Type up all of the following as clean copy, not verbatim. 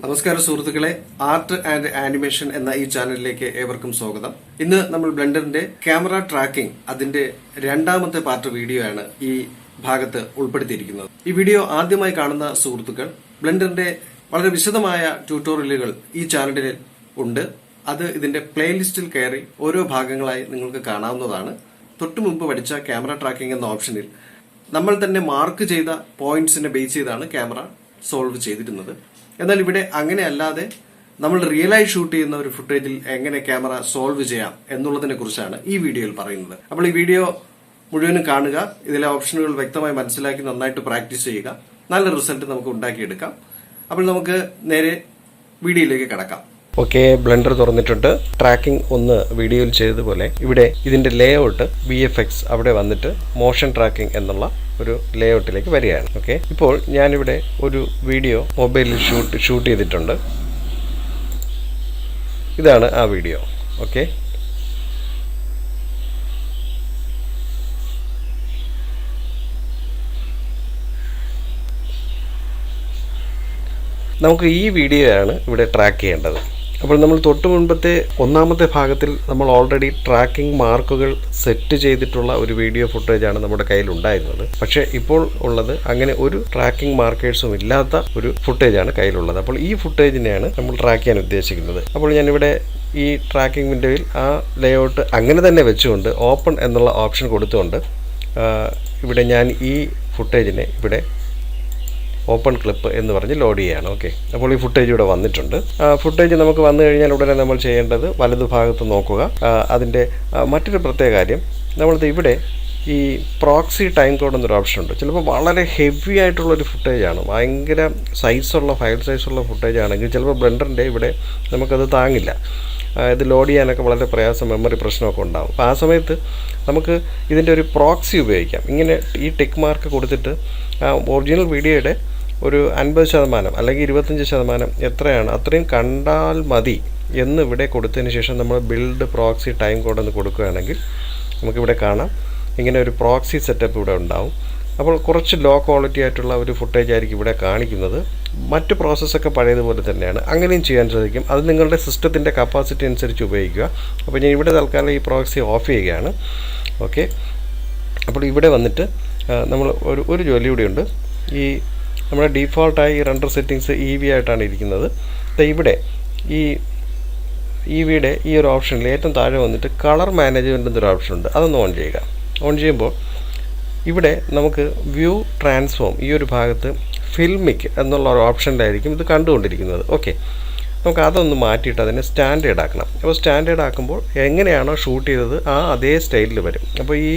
നമസ്കാരം സുഹൃത്തുക്കളെ, art and animation എന്ന ഈ ചാനലിലേക്ക് ഏവർക്കും സ്വാഗതം. ഇന്ന് നമ്മൾ ബ്ലെൻഡറിന്റെ ക്യാമറ ട്രാക്കിംഗ് അതിന്റെ രണ്ടാമത്തെ പാർട്ട് വീഡിയോ ആണ് ഈ ഭാഗത്ത് ഉൾപ്പെടുത്തിയിരിക്കുന്നത്. ഈ വീഡിയോ ആദ്യമായി കാണുന്ന സുഹൃത്തുക്കൾ, ബ്ലെൻഡറിന്റെ വളരെ വിശദമായ ട്യൂട്ടോറിയലുകൾ ഈ ചാനലിൽ ഉണ്ട്. അത് ഇതിന്റെ പ്ലേലിസ്റ്റിൽ കയറി ഓരോ ഭാഗങ്ങളായി നിങ്ങൾക്ക് കാണാവുന്നതാണ്. തൊട്ടു മുമ്പ് പഠിച്ച ക്യാമറ ട്രാക്കിംഗ് എന്ന ഓപ്ഷനിൽ നമ്മൾ തന്നെ മാർക്ക് ചെയ്ത പോയിന്റ്സിനെ ബേസ് ചെയ്താണ് ക്യാമറ സോൾവ് ചെയ്തിരുന്നത്. എന്നാൽ ഇവിടെ അങ്ങനെ അല്ലാതെ നമ്മൾ റിയലായി ഷൂട്ട് ചെയ്യുന്ന ഒരു ഫുട്ടേജിൽ എങ്ങനെ ക്യാമറ സോൾവ് ചെയ്യാം എന്നുള്ളതിനെ കുറിച്ചാണ് ഈ വീഡിയോയിൽ പറയുന്നത്. അപ്പോൾ ഈ വീഡിയോ മുഴുവനും കാണുക, ഇതിലെ ഓപ്ഷനുകൾ വ്യക്തമായി മനസ്സിലാക്കി നന്നായിട്ട് പ്രാക്ടീസ് ചെയ്യുക. നല്ല റിസൾട്ട് നമുക്ക് ഉണ്ടാക്കിയെടുക്കാം. അപ്പോൾ നമുക്ക് നേരെ വീഡിയോയിലേക്ക് കടക്കാം. ഓക്കെ, ബ്ലെൻഡർ തുറന്നിട്ടുണ്ട്. ട്രാക്കിംഗ് ഒന്ന് വീഡിയോയിൽ ചെയ്തതുപോലെ ഇവിടെ ഇതിന്റെ ലേഔട്ട് VFX അവിടെ വന്നിട്ട് മോഷൻ ട്രാക്കിംഗ് എന്നുള്ള ഒരു ലേഔട്ടിലേക്ക് വരികയാണ്. ഓക്കെ, ഇപ്പോൾ ഞാനിവിടെ ഒരു വീഡിയോ മൊബൈലിൽ ഷൂട്ട് ചെയ്തിട്ടുണ്ട്. ഇതാണ് ആ വീഡിയോ. ഓക്കെ, നമുക്ക് ഈ വീഡിയോയാണ് ഇവിടെ ട്രാക്ക് ചെയ്യേണ്ടത്. അപ്പോൾ നമ്മൾ തൊട്ട് മുൻപത്തെ ഒന്നാമത്തെ ഭാഗത്തിൽ നമ്മൾ ഓൾറെഡി ട്രാക്കിംഗ് മാർക്കുകൾ സെറ്റ് ചെയ്തിട്ടുള്ള ഒരു വീഡിയോ ഫുട്ടേജാണ് നമ്മുടെ കയ്യിൽ ഉണ്ടായിരുന്നത്. പക്ഷേ ഇപ്പോൾ ഉള്ളത് അങ്ങനെ ഒരു ട്രാക്കിംഗ് മാർക്കേഴ്സും ഇല്ലാത്ത ഒരു ഫുട്ടേജാണ് കയ്യിലുള്ളത്. അപ്പോൾ ഈ ഫുട്ടേജിനെയാണ് നമ്മൾ ട്രാക്ക് ചെയ്യാൻ ഉദ്ദേശിക്കുന്നത്. അപ്പോൾ ഞാനിവിടെ ഈ ട്രാക്കിംഗ് വിൻഡോയിൽ ആ ലേഔട്ട് അങ്ങനെ തന്നെ വെച്ചുകൊണ്ട് ഓപ്പൺ എന്നുള്ള ഓപ്ഷൻ കൊടുത്തുകൊണ്ട് ഇവിടെ ഞാൻ ഈ ഫുട്ടേജിനെ ഇവിടെ ഓപ്പൺ ക്ലിപ്പ് എന്ന് പറഞ്ഞ് ലോഡ് ചെയ്യുകയാണ്. ഓക്കെ, അപ്പോൾ ഈ ഫുട്ടേജ് ഇവിടെ വന്നിട്ടുണ്ട്. ഫുട്ടേജ് നമുക്ക് വന്നു കഴിഞ്ഞാൽ ഉടനെ നമ്മൾ ചെയ്യേണ്ടത് വലതുഭാഗത്ത് നോക്കുക. അതിൻ്റെ മറ്റൊരു പ്രത്യേക കാര്യം, നമ്മളിത് ഇവിടെ ഈ പ്രോക്സി ടൈം കോഡ് എന്നൊരു ഓപ്ഷൻ ഉണ്ട്. ചിലപ്പോൾ വളരെ ഹെവി ആയിട്ടുള്ളൊരു ഫുട്ടേജാണ്, ഭയങ്കര സൈസുള്ള ഫയൽ സൈസുള്ള ഫുട്ടേജ് ആണെങ്കിൽ ചിലപ്പോൾ ബ്ലെൻഡറിൻ്റെ ഇവിടെ നമുക്കത് താങ്ങില്ല. ഇത് ലോഡ് ചെയ്യാനൊക്കെ വളരെ പ്രയാസം, മെമ്മറി പ്രശ്നമൊക്കെ ഉണ്ടാകും. അപ്പോൾ ആ സമയത്ത് നമുക്ക് ഇതിൻ്റെ ഒരു പ്രോക്സി ഉപയോഗിക്കാം. ഇങ്ങനെ ഈ ടിക്ക് മാർക്ക് കൊടുത്തിട്ട് ഒറിജിനൽ വീഡിയോയുടെ ഒരു 50% അല്ലെങ്കിൽ 25% എത്രയാണ് അത്രയും കണ്ടാൽ മതി എന്ന് ഇവിടെ കൊടുത്തതിന് ശേഷം നമ്മൾ ബിൽഡ് പ്രോക്സി ടൈം കോഡ് എന്ന് കൊടുക്കുകയാണെങ്കിൽ നമുക്കിവിടെ കാണാം ഇങ്ങനെ ഒരു പ്രോക്സി സെറ്റപ്പ് ഇവിടെ ഉണ്ടാവും. അപ്പോൾ കുറച്ച് ലോ ക്വാളിറ്റി ആയിട്ടുള്ള ഒരു ഫുട്ടേജ് ആയിരിക്കും ഇവിടെ കാണിക്കുന്നത്. മറ്റ് പ്രോസസ്സൊക്കെ പഴയതുപോലെ തന്നെയാണ്. അങ്ങനെയും ചെയ്യാൻ സാധിക്കും. അത് നിങ്ങളുടെ സിസ്റ്റത്തിൻ്റെ കപ്പാസിറ്റി അനുസരിച്ച് ഉപയോഗിക്കുക. അപ്പോൾ ഞാൻ ഇവിടെ തൽക്കാലം ഈ പ്രോക്സി ഓഫ് ചെയ്യുകയാണ്. ഓക്കെ, അപ്പോൾ ഇവിടെ വന്നിട്ട് നമ്മൾ ഒരു ജോലി കൂടിയുണ്ട്. ഈ നമ്മുടെ ഡീഫോൾട്ടായി ഈ റെൻഡർ സെറ്റിങ്സ് EV ആയിട്ടാണ് ഇരിക്കുന്നത്. ഇവിടെ ഈ EVയുടെ ഈ ഒരു ഓപ്ഷനിൽ ഏറ്റവും താഴെ വന്നിട്ട് കളർ മാനേജ്മെൻറ്റ് എന്നൊരു ഓപ്ഷൻ ഉണ്ട്. അതൊന്ന് ഓൺ ചെയ്യുക. ഓൺ ചെയ്യുമ്പോൾ ഇവിടെ നമുക്ക് വ്യൂ ട്രാൻസ്ഫോം ഈ ഒരു ഭാഗത്ത് ഫിൽമിക് എന്നുള്ള ഒരു ഓപ്ഷനിലായിരിക്കും ഇത് കണ്ടുകൊണ്ടിരിക്കുന്നത്. ഓക്കെ, നമുക്ക് അതൊന്ന് മാറ്റിയിട്ട് അതിനെ സ്റ്റാൻഡേർഡ് ആക്കണം. അപ്പോൾ സ്റ്റാൻഡേർഡ് ആക്കുമ്പോൾ എങ്ങനെയാണോ ഷൂട്ട് ചെയ്തത് അതേ സ്റ്റൈലിൽ വരും. അപ്പോൾ ഈ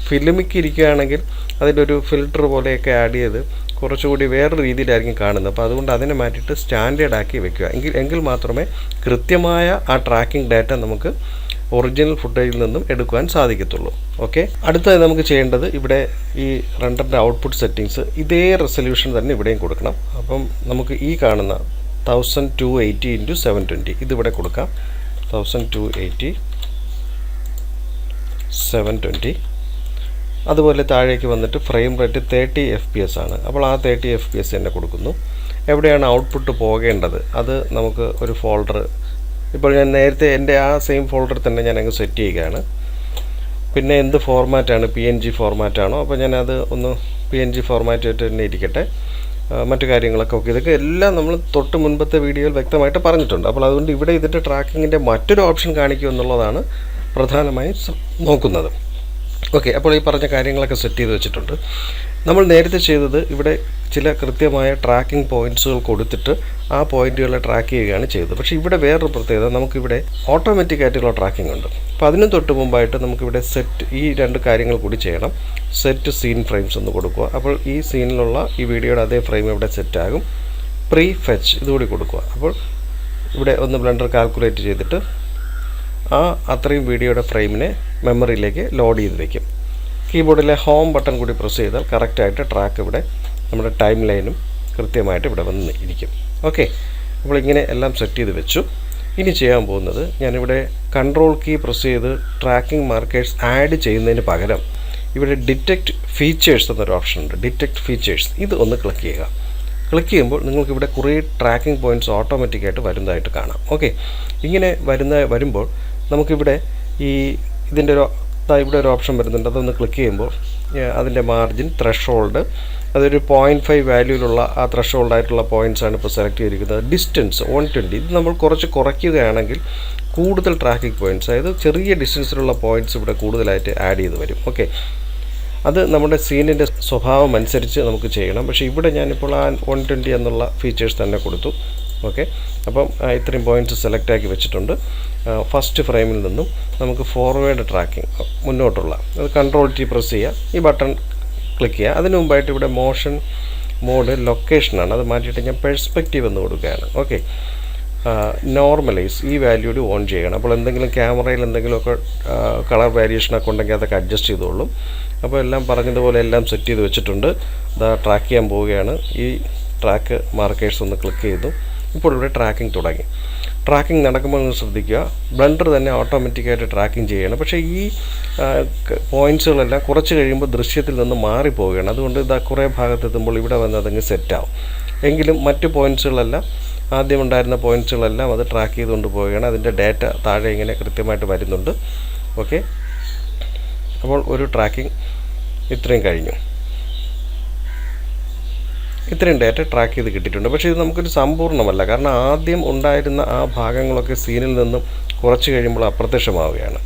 ഫിലിമിക്ക് ഇരിക്കുകയാണെങ്കിൽ അതിൻ്റെ ഒരു ഫിൽറ്റർ പോലെയൊക്കെ ആഡ് ചെയ്ത് കുറച്ചുകൂടി വേറൊരു രീതിയിലായിരിക്കും കാണുന്നത്. അപ്പോൾ അതുകൊണ്ട് അതിനെ മാറ്റിയിട്ട് സ്റ്റാൻഡേർഡ് ആക്കി വെക്കുക. എങ്കിൽ മാത്രമേ കൃത്യമായ ആ ട്രാക്കിംഗ് ഡാറ്റ നമുക്ക് ഒറിജിനൽ ഫുട്ടേജിൽ നിന്നും എടുക്കുവാൻ സാധിക്കത്തുള്ളൂ. ഓക്കെ, അടുത്തതായി നമുക്ക് ചെയ്യേണ്ടത് ഇവിടെ ഈ റെൻഡറിൻ്റെ ഔട്ട്പുട്ട് സെറ്റിങ്സ് ഇതേ റെസൊല്യൂഷൻ തന്നെ ഇവിടെയും കൊടുക്കണം. അപ്പം നമുക്ക് ഈ കാണുന്ന 1280 × 720 ഇതിവിടെ കൊടുക്കാം. 1280 720. അതുപോലെ താഴേക്ക് വന്നിട്ട് ഫ്രെയിം റേറ്റ് 30 FPS ആണ്. അപ്പോൾ ആ 30 FPS തന്നെ കൊടുക്കുന്നു. എവിടെയാണ് ഔട്ട്പുട്ട് പോകേണ്ടത് അത് നമുക്ക് ഒരു ഫോൾഡർ, ഇപ്പോൾ ഞാൻ നേരത്തെ എൻ്റെ ആ സെയിം ഫോൾഡർ തന്നെ ഞാൻ അങ്ങ് സെറ്റ് ചെയ്യുകയാണ്. പിന്നെ എന്ത് ഫോർമാറ്റാണ്, PNG ഫോർമാറ്റാണോ, അപ്പോൾ ഞാനത് ഒന്ന് PNG ഫോർമാറ്റായിട്ട് തന്നെ ഇരിക്കട്ടെ. മറ്റു കാര്യങ്ങളൊക്കെ ഓക്കെ, ഇതൊക്കെ എല്ലാം നമ്മൾ തൊട്ട് മുൻപത്തെ വീഡിയോയിൽ വ്യക്തമായിട്ട് പറഞ്ഞിട്ടുണ്ട്. അപ്പോൾ അതുകൊണ്ട് ഇവിടെ ഇതിൻ്റെ ട്രാക്കിങ്ങിൻ്റെ മറ്റൊരു ഓപ്ഷൻ കാണിക്കും എന്നുള്ളതാണ് പ്രധാനമായും നോക്കുന്നത്. ഓക്കെ, അപ്പോൾ ഈ പറഞ്ഞ കാര്യങ്ങളൊക്കെ സെറ്റ് ചെയ്ത് വെച്ചിട്ടുണ്ട്. നമ്മൾ നേരത്തെ ചെയ്തത് ഇവിടെ ചില കൃത്യമായ ട്രാക്കിംഗ് പോയിൻറ്റ്സുകൾ കൊടുത്തിട്ട് ആ പോയിൻറ്റുകളെ ട്രാക്ക് ചെയ്യുകയാണ് ചെയ്തത്. പക്ഷേ ഇവിടെ വേറൊരു പ്രത്യേകത, നമുക്കിവിടെ ഓട്ടോമാറ്റിക് ആയിട്ടുള്ള ട്രാക്കിംഗ് ഉണ്ട്. അപ്പോൾ അതിനും തൊട്ട് മുമ്പായിട്ട് നമുക്കിവിടെ സെറ്റ് ഈ രണ്ട് കാര്യങ്ങൾ കൂടി ചെയ്യണം. സെറ്റ് സീൻ ഫ്രെയിംസ് ഒന്ന് കൊടുക്കുക. അപ്പോൾ ഈ സീനിലുള്ള ഈ വീഡിയോയുടെ അതേ ഫ്രെയിം ഇവിടെ സെറ്റാകും. പ്രീ ഫെച്ച് ഇതുകൂടി കൊടുക്കുക. അപ്പോൾ ഇവിടെ ഒന്ന് ബ്ലെൻഡർ കാൽക്കുലേറ്റ് ചെയ്തിട്ട് അത്രയും വീഡിയോയുടെ ഫ്രെയിമിനെ മെമ്മറിയിലേക്ക് ലോഡ് ചെയ്ത് വയ്ക്കും. കീബോർഡിലെ ഹോം ബട്ടൺ കൂടി പ്രസ് ചെയ്താൽ കറക്റ്റായിട്ട് ട്രാക്ക് ഇവിടെ നമ്മുടെ ടൈം ലൈനും കൃത്യമായിട്ട് ഇവിടെ വന്ന് ഇരിക്കും. ഓക്കെ, അപ്പോൾ ഇങ്ങനെ എല്ലാം സെറ്റ് ചെയ്ത് വെച്ചു. ഇനി ചെയ്യാൻ പോകുന്നത്, ഞാനിവിടെ കൺട്രോൾ കീ പ്രസ് ചെയ്ത് ട്രാക്കിംഗ് മാർക്കേഴ്സ് ആഡ് ചെയ്യുന്നതിന് പകരം ഇവിടെ ഡിറ്റക്റ്റ് ഫീച്ചേഴ്സ് എന്നൊരു ഓപ്ഷൻ ഉണ്ട്. ഡിറ്റക്റ്റ് ഫീച്ചേഴ്സ് ഇത് ഒന്ന് ക്ലിക്ക് ചെയ്യുക. ക്ലിക്ക് ചെയ്യുമ്പോൾ നിങ്ങൾക്ക് ഇവിടെ കുറേ ട്രാക്കിംഗ് പോയിൻറ്റ്സ് ഓട്ടോമാറ്റിക്കായിട്ട് വരുന്നതായിട്ട് കാണാം. ഓക്കെ, ഇങ്ങനെ വരുമ്പോൾ നമുക്കിവിടെ ഇതിൻ്റെ ഇവിടെ ഒരു ഓപ്ഷൻ വരുന്നുണ്ട്. അതൊന്ന് ക്ലിക്ക് ചെയ്യുമ്പോൾ അതിൻ്റെ മാർജിൻ, ത്രഷോൾഡ്, അതൊരു 0.5 വാല്യൂയിലുള്ള ആ ത്രഷോൾഡ് ആയിട്ടുള്ള പോയിൻറ്റ്സാണ് ഇപ്പോൾ സെലക്ട് ചെയ്തിരിക്കുന്നത്. ഡിസ്റ്റൻസ് 120, ഇത് നമ്മൾ കുറച്ച് കുറയ്ക്കുകയാണെങ്കിൽ കൂടുതൽ ട്രാക്കിംഗ് പോയിൻറ്റ്സ്, അതായത് ചെറിയ ഡിസ്റ്റൻസിലുള്ള പോയിൻറ്റ്സ് ഇവിടെ കൂടുതലായിട്ട് ആഡ് ചെയ്ത് വരും. ഓക്കെ, അത് നമ്മുടെ സീനിൻ്റെ സ്വഭാവം അനുസരിച്ച് നമുക്ക് ചെയ്യണം. പക്ഷേ ഇവിടെ ഞാനിപ്പോൾ ആ 120 എന്നുള്ള ഫീച്ചേഴ്സ് തന്നെ കൊടുത്തു. ഓക്കെ, അപ്പം ഇത്രയും പോയിൻറ്റ്സ് സെലക്ട് ആക്കി വെച്ചിട്ടുണ്ട്. ഫസ്റ്റ് ഫ്രെയിമിൽ നിന്നും നമുക്ക് ഫോർവേഡ് ട്രാക്കിംഗ് മുന്നോട്ടുള്ള അത് Ctrl+T പ്രസ് ചെയ്യുക, ഈ ബട്ടൺ ക്ലിക്ക് ചെയ്യുക. അതിന് മുമ്പായിട്ട് ഇവിടെ മോഷൻ മോഡ് ലൊക്കേഷനാണ്, അത് മാറ്റിയിട്ട് ഞാൻ പെർസ്പെക്റ്റീവ് എന്ന് കൊടുക്കുകയാണ്. ഓക്കെ, നോർമലൈസ് ഈ വാല്യൂഡ് ഓൺ ചെയ്യണം. അപ്പോൾ എന്തെങ്കിലും ക്യാമറയിൽ എന്തെങ്കിലുമൊക്കെ കളർ വേരിയേഷനൊക്കെ ഉണ്ടെങ്കിൽ അതൊക്കെ അഡ്ജസ്റ്റ് ചെയ്തോളും. അപ്പോൾ എല്ലാം പറഞ്ഞതുപോലെ എല്ലാം സെറ്റ് ചെയ്ത് വെച്ചിട്ടുണ്ട്. അത് ട്രാക്ക് ചെയ്യാൻ പോവുകയാണ്. ഈ ട്രാക്ക് മാർക്കേഴ്സ് ഒന്ന് ക്ലിക്ക് ചെയ്തു. ഇപ്പോൾ ഇവിടെ ട്രാക്കിംഗ് തുടങ്ങി. ട്രാക്കിംഗ് നടക്കുമ്പോൾ ഒന്ന് ശ്രദ്ധിക്കുക, ബ്ലെൻഡർ തന്നെ ഓട്ടോമാറ്റിക്കായിട്ട് ട്രാക്കിംഗ് ചെയ്യണം. പക്ഷേ ഈ പോയിൻറ്റ്സുകളെല്ലാം കുറച്ച് കഴിയുമ്പോൾ ദൃശ്യത്തിൽ നിന്ന് മാറിപ്പോവുകയാണ്. അതുകൊണ്ട് ഇതാ കുറേ ഭാഗത്തെത്തുമ്പോൾ ഇവിടെ വന്ന് അതങ്ങ് സെറ്റാവും. എങ്കിലും മറ്റ് പോയിൻറ്റ്സുകളെല്ലാം, ആദ്യം ഉണ്ടായിരുന്ന പോയിൻറ്റ്സുകളെല്ലാം അത് ട്രാക്ക് ചെയ്തുകൊണ്ട് പോവുകയാണ്. അതിൻ്റെ ഡാറ്റ താഴെ ഇങ്ങനെ കൃത്യമായിട്ട് വരുന്നുണ്ട്. ഓക്കെ, അപ്പോൾ ഒരു ട്രാക്കിംഗ് ഇത്രയും കഴിഞ്ഞു. ഇത്രയും ഡാറ്റ ട്രാക്ക് ചെയ്ത് കിട്ടിയിട്ടുണ്ട്. പക്ഷേ ഇത് നമുക്കൊരു സമ്പൂർണ്ണമല്ല, കാരണം ആദ്യം ഉണ്ടായിരുന്ന ആ ഭാഗങ്ങളൊക്കെ സീനിൽ നിന്നും കുറച്ച് കഴിയുമ്പോൾ അപ്രത്യക്ഷമാവുകയാണ്.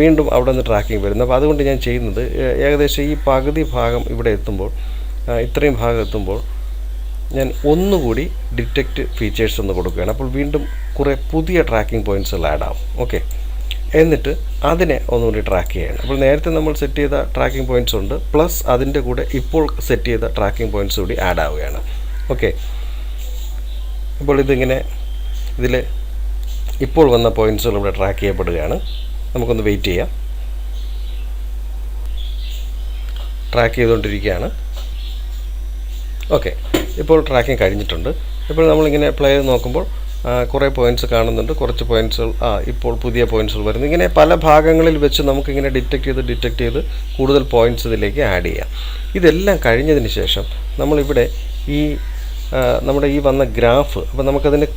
വീണ്ടും അവിടെ നിന്ന് ട്രാക്കിംഗ് വരുന്നു. അപ്പോൾ അതുകൊണ്ട് ഞാൻ ചെയ്യുന്നത് ഏകദേശം ഈ പകുതി ഭാഗം ഇവിടെ എത്തുമ്പോൾ, ഇത്രയും ഭാഗം എത്തുമ്പോൾ ഞാൻ ഒന്നുകൂടി ഡിറ്റക്റ്റ് ഫീച്ചേഴ്സ് എന്ന് കൊടുക്കുകയാണ്. അപ്പോൾ വീണ്ടും കുറേ പുതിയ ട്രാക്കിംഗ് പോയിൻറ്റ്സുകൾ ആഡ് ആവും. ഓക്കെ, എന്നിട്ട് അതിനെ ഒന്നുകൂടി ട്രാക്ക് ചെയ്യണം. അപ്പോൾ നേരത്തെ നമ്മൾ സെറ്റ് ചെയ്ത ട്രാക്കിംഗ് പോയിൻറ്റ്സ് ഉണ്ട്, പ്ലസ് അതിൻ്റെ കൂടെ ഇപ്പോൾ സെറ്റ് ചെയ്ത ട്രാക്കിംഗ് പോയിൻറ്റ്സ് കൂടി ആഡ് ആവുകയാണ്. ഓക്കെ, ഇപ്പോൾ ഇതിങ്ങനെ ഇതിൽ ഇപ്പോൾ വന്ന പോയിൻറ്റ്സുകൾ ഇവിടെ ട്രാക്ക് ചെയ്യപ്പെടുകയാണ്. നമുക്കൊന്ന് വെയിറ്റ് ചെയ്യാം. ട്രാക്ക് ചെയ്തുകൊണ്ടിരിക്കുകയാണ്. ഓക്കെ, ഇപ്പോൾ ട്രാക്കിംഗ് കഴിഞ്ഞിട്ടുണ്ട്. ഇപ്പോൾ നമ്മളിങ്ങനെ പ്ലേ ചെയ്ത് നോക്കുമ്പോൾ കുറേ പോയിൻറ്റ്സ് കാണുന്നുണ്ട്. കുറച്ച് പോയിൻറ്റ്സുകൾ ഇപ്പോൾ പുതിയ പോയിൻറ്റ്സുകൾ വരുന്നു. ഇങ്ങനെ പല ഭാഗങ്ങളിൽ വെച്ച് നമുക്കിങ്ങനെ ഡിറ്റക്റ്റ് ചെയ്ത് കൂടുതൽ പോയിൻറ്റ്സ് ഇതിലേക്ക് ആഡ് ചെയ്യാം. ഇതെല്ലാം കഴിഞ്ഞതിന് ശേഷം നമ്മളിവിടെ നമ്മുടെ ഈ വന്ന ഗ്രാഫ്, അപ്പോൾ നമുക്കതിന്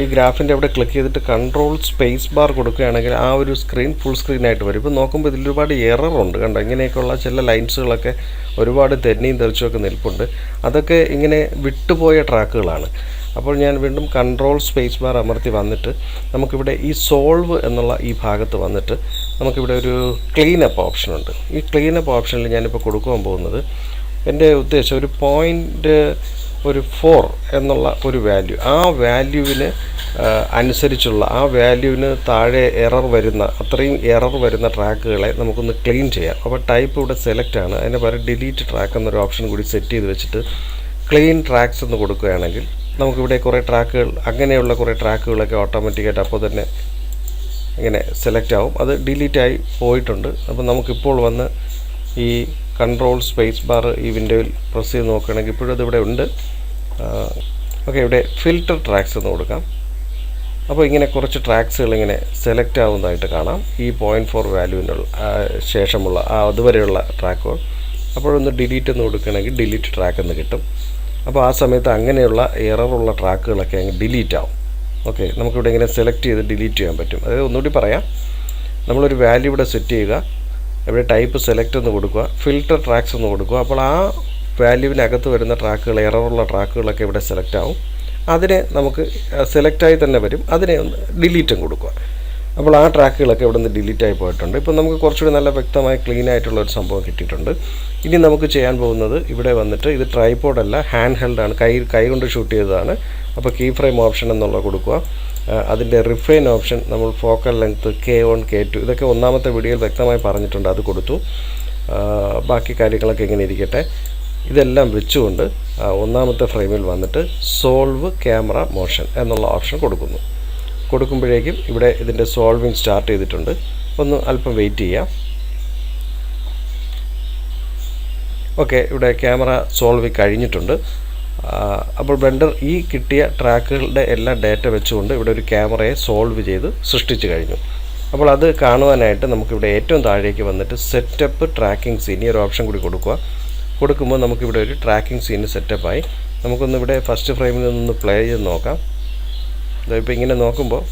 ഈ ഗ്രാഫിൻ്റെ അവിടെ ക്ലിക്ക് ചെയ്തിട്ട് Ctrl സ്പേസ് ബാർ കൊടുക്കുകയാണെങ്കിൽ ആ ഒരു സ്ക്രീൻ ഫുൾ സ്ക്രീനായിട്ട് വരും. ഇപ്പോൾ നോക്കുമ്പോൾ ഇതിൽ ഒരുപാട് എററുണ്ട്, കണ്ടോ? ഇങ്ങനെയൊക്കെയുള്ള ചില ലൈൻസുകളൊക്കെ ഒരുപാട് തെന്നിയും തെറിച്ചുമൊക്കെ നിൽപ്പുണ്ട്. അതൊക്കെ ഇങ്ങനെ വിട്ടുപോയ ട്രാക്കുകളാണ്. അപ്പോൾ ഞാൻ വീണ്ടും Ctrl സ്പേസ് ബാർ അമർത്തി വന്നിട്ട് നമുക്കിവിടെ ഈ സോൾവ് എന്നുള്ള ഈ ഭാഗത്ത് വന്നിട്ട് നമുക്കിവിടെ ഒരു ക്ലീനപ്പ് ഓപ്ഷനുണ്ട്. ഈ ക്ലീനപ്പ് ഓപ്ഷനിൽ ഞാനിപ്പോൾ കൊടുക്കുവാൻ പോകുന്നത്, എൻ്റെ ഉദ്ദേശം ഒരു 4 എന്നുള്ള ഒരു വാല്യൂ, ആ വാല്യൂവിന് അനുസരിച്ചുള്ള ആ വാല്യൂവിന് താഴെ അത്രയും എറർ വരുന്ന ട്രാക്കുകളെ നമുക്കൊന്ന് ക്ലീൻ ചെയ്യാം. അപ്പോൾ ടൈപ്പ് ഇവിടെ സെലക്ട് ആണ്. അതിന് പകരം ഡിലീറ്റ് ട്രാക്ക് എന്നൊരു ഓപ്ഷൻ കൂടി സെറ്റ് ചെയ്ത് വെച്ചിട്ട് ക്ലീൻ ട്രാക്സ് എന്ന് കൊടുക്കുകയാണെങ്കിൽ നമുക്കിവിടെ കുറേ ട്രാക്കുകൾ, അങ്ങനെയുള്ള കുറേ ട്രാക്കുകളൊക്കെ ഓട്ടോമാറ്റിക്കായിട്ട് അപ്പോൾ തന്നെ ഇങ്ങനെ സെലക്ട് ആവും. അത് ഡിലീറ്റായി പോയിട്ടുണ്ട്. അപ്പോൾ നമുക്കിപ്പോൾ വന്ന് ഈ Ctrl സ്പേസ് ബാർ ഈ വിൻഡോയിൽ പ്രസ് ചെയ്ത് നോക്കുകയാണെങ്കിൽ ഇപ്പോഴും അതിവിടെ ഉണ്ട്. ഓക്കെ, ഇവിടെ ഫിൽറ്റർ ട്രാക്സ് എന്ന് കൊടുക്കാം. അപ്പോൾ ഇങ്ങനെ കുറച്ച് ട്രാക്സുകൾ ഇങ്ങനെ സെലക്ട് ആവുന്നതായിട്ട് കാണാം. ഈ 0.4 വാല്യൂവിനുള്ള ശേഷമുള്ള അതുവരെയുള്ള ട്രാക്കുകൾ. അപ്പോഴൊന്ന് ഡിലീറ്റ് എന്ന് കൊടുക്കുകയാണെങ്കിൽ ഡിലീറ്റ് ട്രാക്ക് എന്ന് കിട്ടും. അപ്പോൾ ആ സമയത്ത് അങ്ങനെയുള്ള എററുള്ള ട്രാക്കുകളൊക്കെ അങ്ങ് ഡിലീറ്റ് ആവും. ഓക്കെ, നമുക്കിവിടെ ഇങ്ങനെ സെലക്ട് ചെയ്ത് ഡിലീറ്റ് ചെയ്യാൻ പറ്റും. അതായത് ഒന്നുകൂടി പറയാം, നമ്മളൊരു വാല്യൂ ഇവിടെ സെറ്റ് ചെയ്യുക, ഇവിടെ ടൈപ്പ് സെലക്ട് എന്ന് കൊടുക്കുക, ഫിൽറ്റർ ട്രാക്സ് എന്ന് കൊടുക്കുക. അപ്പോൾ ആ വാല്യൂവിനകത്ത് വരുന്ന ട്രാക്കുകൾ, എററുള്ള ട്രാക്കുകളൊക്കെ ഇവിടെ സെലക്ട് ആവും. അതിനെ നമുക്ക് സെലക്റ്റായി തന്നെ വരും. അതിനെ ഒന്ന് ഡിലീറ്റും കൊടുക്കുക. അപ്പോൾ ആ ട്രാക്കുകളൊക്കെ ഇവിടെ നിന്ന് ഡിലീറ്റായി പോയിട്ടുണ്ട്. ഇപ്പോൾ നമുക്ക് കുറച്ചുകൂടി നല്ല വ്യക്തമായി ക്ലീൻ ആയിട്ടുള്ള ഒരു സംഭവം കിട്ടിയിട്ടുണ്ട്. ഇനി നമുക്ക് ചെയ്യാൻ പോകുന്നത്, ഇവിടെ വന്നിട്ട് ഇത് ട്രൈപോഡല്ല, ഹാൻഡ് ഹെൽഡാണ്, കൈ കൊണ്ട് ഷൂട്ട് ചെയ്തതാണ്. അപ്പോൾ കീ ഫ്രെയിം ഓപ്ഷൻ എന്നുള്ള കൊടുക്കുക. അതിൻ്റെ റിഫൈൻ ഓപ്ഷൻ നമ്മൾ ഫോക്കൽ ലെങ്ത്ത് K1 K2 ഇതൊക്കെ ഒന്നാമത്തെ വീഡിയോയിൽ വ്യക്തമായി പറഞ്ഞിട്ടുണ്ട്, അത് കൊടുത്തു. ബാക്കി കാര്യങ്ങളൊക്കെ ഇങ്ങനെ ഇരിക്കട്ടെ. ഇതെല്ലാം വെച്ചുകൊണ്ട് ഒന്നാമത്തെ ഫ്രെയിമിൽ വന്നിട്ട് സോൾവ് ക്യാമറ മോഷൻ എന്നുള്ള ഓപ്ഷൻ കൊടുക്കുമ്പോഴേക്കും ഇവിടെ ഇതിൻ്റെ സോൾവിങ് സ്റ്റാർട്ട് ചെയ്തിട്ടുണ്ട്. ഒന്ന് അല്പം വെയിറ്റ് ചെയ്യാം. ഓക്കെ, ഇവിടെ ക്യാമറ സോൾവ് കഴിഞ്ഞിട്ടുണ്ട്. അപ്പോൾ ബ്ലെൻഡർ ഈ കിട്ടിയ ട്രാക്കുകളുടെ എല്ലാ ഡാറ്റ വെച്ചുകൊണ്ട് ഇവിടെ ഒരു ക്യാമറയെ സോൾവ് ചെയ്ത് സൃഷ്ടിച്ചു കഴിഞ്ഞു. അപ്പോൾ അത് കാണുവാനായിട്ട് നമുക്കിവിടെ ഏറ്റവും താഴേക്ക് വന്നിട്ട് സെറ്റപ്പ് ട്രാക്കിംഗ് സീൻ ഈ ഒരു ഓപ്ഷൻ കൂടി കൊടുക്കുക. കൊടുക്കുമ്പോൾ നമുക്കിവിടെ ഒരു ട്രാക്കിംഗ് സീന് സെറ്റപ്പായി. നമുക്കൊന്നിവിടെ ഫസ്റ്റ് ഫ്രെയിമിൽ നിന്നൊന്ന് പ്ലേ ചെയ്ത് നോക്കാം. ഇപ്പോൾ ഇങ്ങനെ നോക്കുമ്പോൾ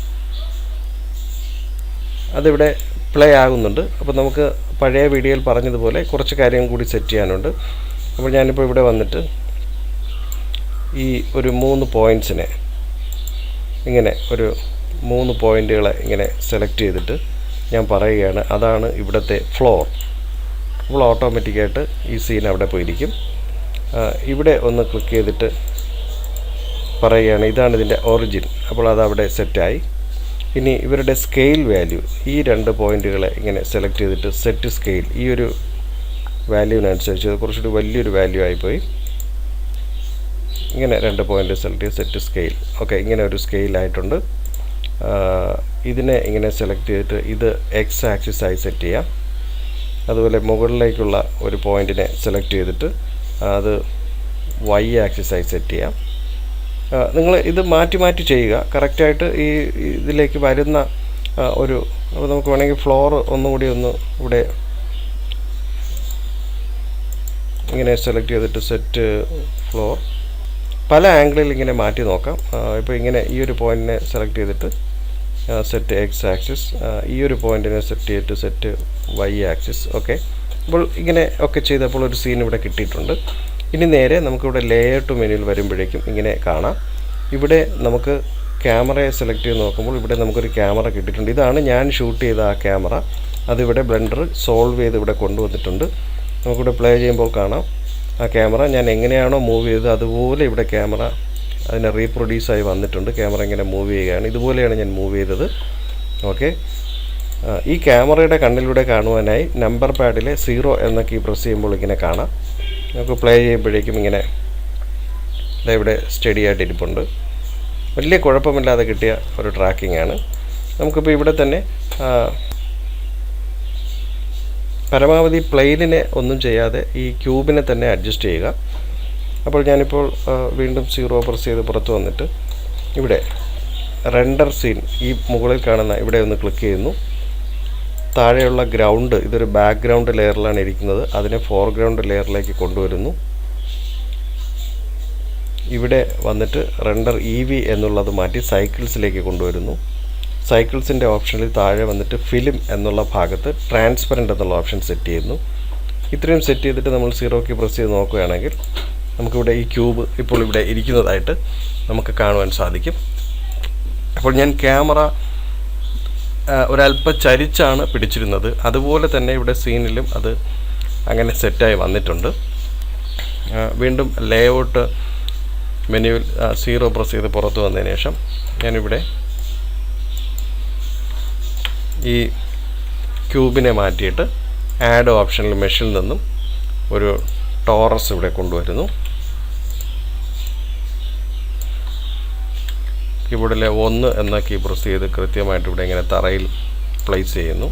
അതിവിടെ പ്ലേ ആകുന്നുണ്ട്. അപ്പോൾ നമുക്ക് പഴയ വീഡിയോയിൽ പറഞ്ഞതുപോലെ കുറച്ച് കാര്യങ്ങൾ കൂടി സെറ്റ് ചെയ്യാനുണ്ട്. അപ്പോൾ ഞാനിപ്പോൾ ഇവിടെ വന്നിട്ട് ഈ ഒരു 3 പോയിൻറ്റ്സിനെ ഇങ്ങനെ ഒരു 3 പോയിൻറ്റുകളെ ഇങ്ങനെ സെലക്ട് ചെയ്തിട്ട് ഞാൻ പറയുകയാണ് അതാണ് ഇവിടുത്തെ ഫ്ലോർ. അപ്പോൾ ഓട്ടോമാറ്റിക്കായിട്ട് ഈ സീൻ അവിടെ പോയിരിക്കും. ഇവിടെ ഒന്ന് ക്ലിക്ക് ചെയ്തിട്ട് പറയുകയാണ് ഇതാണ് ഇതിൻ്റെ ഒറിജിൻ. അപ്പോൾ അതവിടെ സെറ്റായി. ഇനി ഇവരുടെ സ്കെയിൽ വാല്യൂ ഈ 2 പോയിൻറ്റുകളെ ഇങ്ങനെ സെലക്ട് ചെയ്തിട്ട് സെറ്റ് സ്കെയിൽ, ഈ ഒരു വാല്യൂവിനനുസരിച്ച് കുറച്ചുകൂടി വലിയൊരു വാല്യൂ ആയിപ്പോയി. ഇങ്ങനെ 2 പോയിൻറ്റ് സെലക്ട് ചെയ്ത് സെറ്റ് സ്കെയിൽ. ഓക്കെ, ഇങ്ങനെ ഒരു സ്കെയിലായിട്ടുണ്ട്. ഇതിനെ ഇങ്ങനെ സെലക്ട് ചെയ്തിട്ട് ഇത് എക്സ് ആക്സിസായി സെറ്റ് ചെയ്യാം. അതുപോലെ മുകളിലേക്കുള്ള ഒരു പോയിൻറ്റിനെ സെലക്ട് ചെയ്തിട്ട് അത് വൈ ആക്സിസായി സെറ്റ് ചെയ്യാം. നിങ്ങൾ ഇത് മാറ്റി മാറ്റി ചെയ്യുക. കറക്റ്റായിട്ട് ഈ ഇതിലേക്ക് വരുന്ന ഒരു, അപ്പോൾ നമുക്ക് വേണമെങ്കിൽ ഫ്ലോർ ഒന്നുകൂടി ഒന്ന് ഇവിടെ ഇങ്ങനെ സെലക്ട് ചെയ്തിട്ട് സെറ്റ് ഫ്ലോർ പല ആംഗിളിൽ ഇങ്ങനെ മാറ്റി നോക്കാം. ഇപ്പോൾ ഇങ്ങനെ ഈ ഒരു പോയിൻറ്റിനെ സെലക്ട് ചെയ്തിട്ട് സെറ്റ് എക്സ് ആക്സിസ്, ഈ ഒരു പോയിൻറ്റിനെ സെറ്റ് ചെയ്തിട്ട് സെറ്റ് വൈ ആക്സിസ്. ഓക്കെ, അപ്പോൾ ഇങ്ങനെ ഒക്കെ ചെയ്തപ്പോൾ ഒരു സീൻ ഇവിടെ കിട്ടിയിട്ടുണ്ട്. ഇനി നേരെ നമുക്കിവിടെ ലേഔട്ട് മെനുവിൽ വരുമ്പോഴേക്കും ഇങ്ങനെ കാണാം. ഇവിടെ നമുക്ക് ക്യാമറയെ സെലക്ട് ചെയ്ത് നോക്കുമ്പോൾ ഇവിടെ നമുക്കൊരു ക്യാമറ കിട്ടിയിട്ടുണ്ട്. ഇതാണ് ഞാൻ ഷൂട്ട് ചെയ്ത ആ ക്യാമറ. അതിവിടെ ബ്ലെൻഡർ സോൾവ് ചെയ്ത് ഇവിടെ കൊണ്ടുവന്നിട്ടുണ്ട്. നമുക്കിവിടെ പ്ലേ ചെയ്യുമ്പോൾ കാണാം ആ ക്യാമറ ഞാൻ എങ്ങനെയാണോ മൂവ് ചെയ്തത് അതുപോലെ ഇവിടെ ക്യാമറ അതിനെ റീപ്രൊഡ്യൂസായി വന്നിട്ടുണ്ട്. ക്യാമറ ഇങ്ങനെ മൂവ് ചെയ്യുകയാണ്. ഇതുപോലെയാണ് ഞാൻ മൂവ് ചെയ്തത്. ഓക്കെ, ഈ ക്യാമറയുടെ കണ്ണിലൂടെ കാണുവാനായി നമ്പർ പാഡിലെ 0 എന്ന കീ പ്രസ് ചെയ്യുമ്പോൾ ഇങ്ങനെ കാണാം. നമുക്ക് പ്ലേ ചെയ്യുമ്പോഴേക്കും ഇങ്ങനെ ഇവിടെ സ്റ്റഡി ആയിട്ട് ഇരിപ്പുണ്ട്. വലിയ കുഴപ്പമില്ലാതെ കിട്ടിയ ഒരു ട്രാക്കിംഗ് ആണ്. നമുക്കിപ്പോൾ ഇവിടെ തന്നെ പരമാവധി പ്ലെയിനിനെ ഒന്നും ചെയ്യാതെ ഈ ക്യൂബിനെ തന്നെ അഡ്ജസ്റ്റ് ചെയ്യുക. അപ്പോൾ ഞാനിപ്പോൾ വീണ്ടും 0 പ്രസ് ചെയ്ത് പുറത്ത് വന്നിട്ട് ഇവിടെ റെൻഡർ സീൻ ഈ മുകളിൽ കാണുന്ന ഇവിടെ ഒന്ന് ക്ലിക്ക് ചെയ്യുന്നു. താഴെയുള്ള ഗ്രൗണ്ട് ഇതൊരു ബാക്ക്ഗ്രൗണ്ട് ലെയറിലാണ് ഇരിക്കുന്നത്. അതിനെ ഫോർഗ്രൗണ്ട് ലെയറിലേക്ക് കൊണ്ടുവരുന്നു. ഇവിടെ വന്നിട്ട് റെൻഡർ EV എന്നുള്ളത് മാറ്റി സൈക്കിൾസിലേക്ക് കൊണ്ടുവരുന്നു. സൈക്കിൾസിൻ്റെ ഓപ്ഷനിൽ താഴെ വന്നിട്ട് ഫിലിം എന്നുള്ള ഭാഗത്ത് ട്രാൻസ്പെറൻറ്റ് എന്നുള്ള ഓപ്ഷൻ സെറ്റ് ചെയ്യുന്നു. ഇത്രയും സെറ്റ് ചെയ്തിട്ട് നമ്മൾ 0 കീ പ്രസ് ചെയ്ത് നോക്കുകയാണെങ്കിൽ നമുക്കിവിടെ ഈ ക്യൂബ് ഇപ്പോൾ ഇവിടെ ഇരിക്കുന്നതായിട്ട് നമുക്ക് കാണുവാൻ സാധിക്കും. അപ്പോൾ ഞാൻ ക്യാമറ ഒരല്പം ചരിച്ചാണ് പിടിച്ചിരുന്നത്. അതുപോലെ തന്നെ ഇവിടെ സീനിലും അത് അങ്ങനെ സെറ്റായി വന്നിട്ടുണ്ട്. വീണ്ടും ലേഔട്ട് മെനുവിൽ 0 പ്രസ് ചെയ്ത് പുറത്ത് വന്നതിന് ശേഷം ഞാനിവിടെ ഈ ക്യൂബിനെ മാറ്റിയിട്ട് ആഡ് ഓപ്ഷനിൽ മെഷിൽ നിന്നും ഒരു ടോറസ് ഇവിടെ കൊണ്ടുവരുന്നു. കീബോർഡിലെ 1 എന്ന കീ പ്രസ് ചെയ്ത് കൃത്യമായിട്ട് ഇവിടെ ഇങ്ങനെ തറയിൽ പ്ലേസ് ചെയ്യുന്നു.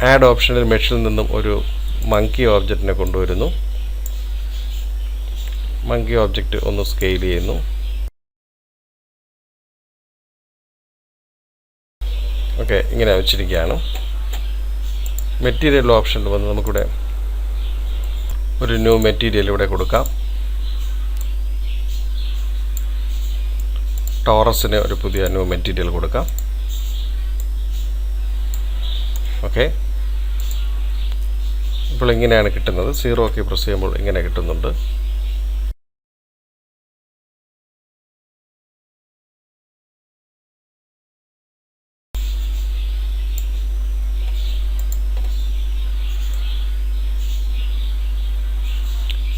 ആഡ് ഓപ്ഷനിൽ മെഷിൽ നിന്നും ഒരു മങ്കി ഓബ്ജക്റ്റിനെ കൊണ്ടുവരുന്നു. മങ്കി ഓബ്ജക്റ്റ് ഒന്ന് സ്കെയിൽ ചെയ്യുന്നു. ഓക്കെ, ഇങ്ങനെ വെച്ചിരിക്കുകയാണ്. മെറ്റീരിയൽ ഓപ്ഷനിൽ വന്ന് നമുക്കിവിടെ ഒരു ന്യൂ മെറ്റീരിയൽ ഇവിടെ കൊടുക്കാം. ടോറസിന് ഒരു പുതിയ ന്യൂ മെറ്റീരിയൽ കൊടുക്കാം. ഓക്കെ, ഇപ്പോൾ ഇങ്ങനെയാണ് കിട്ടുന്നത്. 0 കീ പ്രസ് ചെയ്യുമ്പോൾ ഇങ്ങനെ കിട്ടുന്നുണ്ട്.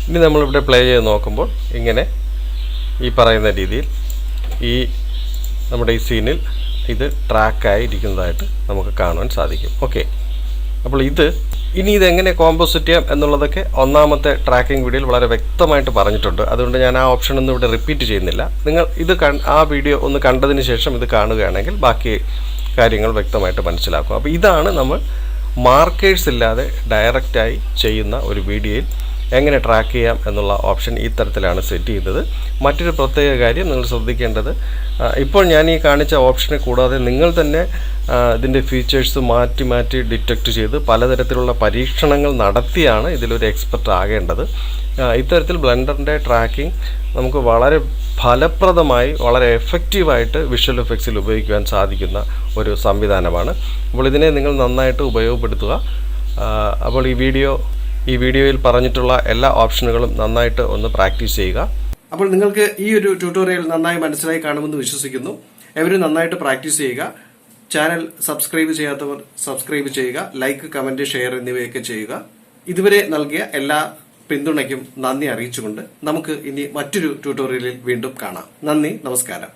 ഇനി നമ്മളിവിടെ പ്ലേ ചെയ്ത് നോക്കുമ്പോൾ ഇങ്ങനെ ഈ പറയുന്ന രീതിയിൽ ഈ നമ്മുടെ ഈ സീനിൽ ഇത് ട്രാക്കായി ഇരിക്കുന്നതായിട്ട് നമുക്ക് കാണുവാൻ സാധിക്കും. ഓക്കെ, അപ്പോൾ ഇനി ഇതെങ്ങനെ കോമ്പോസിറ്റ് ചെയ്യാം എന്നുള്ളതൊക്കെ ഒന്നാമത്തെ ട്രാക്കിംഗ് വീഡിയോയിൽ വളരെ വ്യക്തമായിട്ട് പറഞ്ഞിട്ടുണ്ട്. അതുകൊണ്ട് ഞാൻ ആ ഓപ്ഷൻ ഒന്നും ഇവിടെ റിപ്പീറ്റ് ചെയ്യുന്നില്ല. നിങ്ങൾ ഇത് ആ വീഡിയോ ഒന്ന് കണ്ടതിന് ശേഷം ഇത് കാണുകയാണെങ്കിൽ ബാക്കി കാര്യങ്ങൾ വ്യക്തമായിട്ട് മനസ്സിലാക്കും. അപ്പോൾ ഇതാണ് നമ്മൾ മാർക്കേഴ്സ് ഇല്ലാതെ ഡയറക്റ്റായി ചെയ്യുന്ന ഒരു വീഡിയോയിൽ എങ്ങനെ ട്രാക്ക് ചെയ്യാം എന്നുള്ള ഓപ്ഷൻ ഈ തരത്തിലാണ് സെറ്റ് ചെയ്തത്. മറ്റൊരു പ്രത്യേക കാര്യം നിങ്ങൾ ശ്രദ്ധിക്കേണ്ടത്, ഇപ്പോൾ ഞാൻ ഈ കാണിച്ച ഓപ്ഷനെ കൂടാതെ നിങ്ങൾ തന്നെ ഇതിൻ്റെ ഫീച്ചേഴ്സ് മാറ്റി ഡിറ്റക്റ്റ് ചെയ്ത് പലതരത്തിലുള്ള പരീക്ഷണങ്ങൾ നടത്തിയാണ് ഇതിലൊരു എക്സ്പെർട്ട് ആകേണ്ടത്. ഇത്തരത്തിൽ ബ്ലെൻഡറിൻ്റെ ട്രാക്കിംഗ് നമുക്ക് വളരെ ഫലപ്രദമായി വളരെ എഫക്റ്റീവായിട്ട് വിഷ്വൽ എഫക്ട്സിൽ ഉപയോഗിക്കുവാൻ സാധിക്കുന്ന ഒരു സംവിധാനമാണ്. അപ്പോൾ ഇതിനെ നിങ്ങൾ നന്നായിട്ട് ഉപയോഗപ്പെടുത്തുക. അപ്പോൾ ഈ വീഡിയോയിൽ പറഞ്ഞിട്ടുള്ള എല്ലാ ഓപ്ഷനുകളും നന്നായിട്ട് ഒന്ന് പ്രാക്ടീസ് ചെയ്യുക. അപ്പോൾ നിങ്ങൾക്ക് ഈ ഒരു ട്യൂട്ടോറിയൽ നന്നായി മനസ്സിലായി കാണുമെന്ന് വിശ്വസിക്കുന്നു. എവരും നന്നായിട്ട് പ്രാക്ടീസ് ചെയ്യുക. ചാനൽ സബ്സ്ക്രൈബ് ചെയ്യാത്തവർ സബ്സ്ക്രൈബ് ചെയ്യുക. ലൈക്ക്, കമന്റ്, ഷെയർ എന്നിവയൊക്കെ ചെയ്യുക. ഇതുവരെ നൽകിയ എല്ലാ പിന്തുണയ്ക്കും നന്ദി അറിയിച്ചുകൊണ്ട് നമുക്ക് ഇനി മറ്റൊരു ട്യൂട്ടോറിയലിൽ വീണ്ടും കാണാം. നന്ദി, നമസ്കാരം.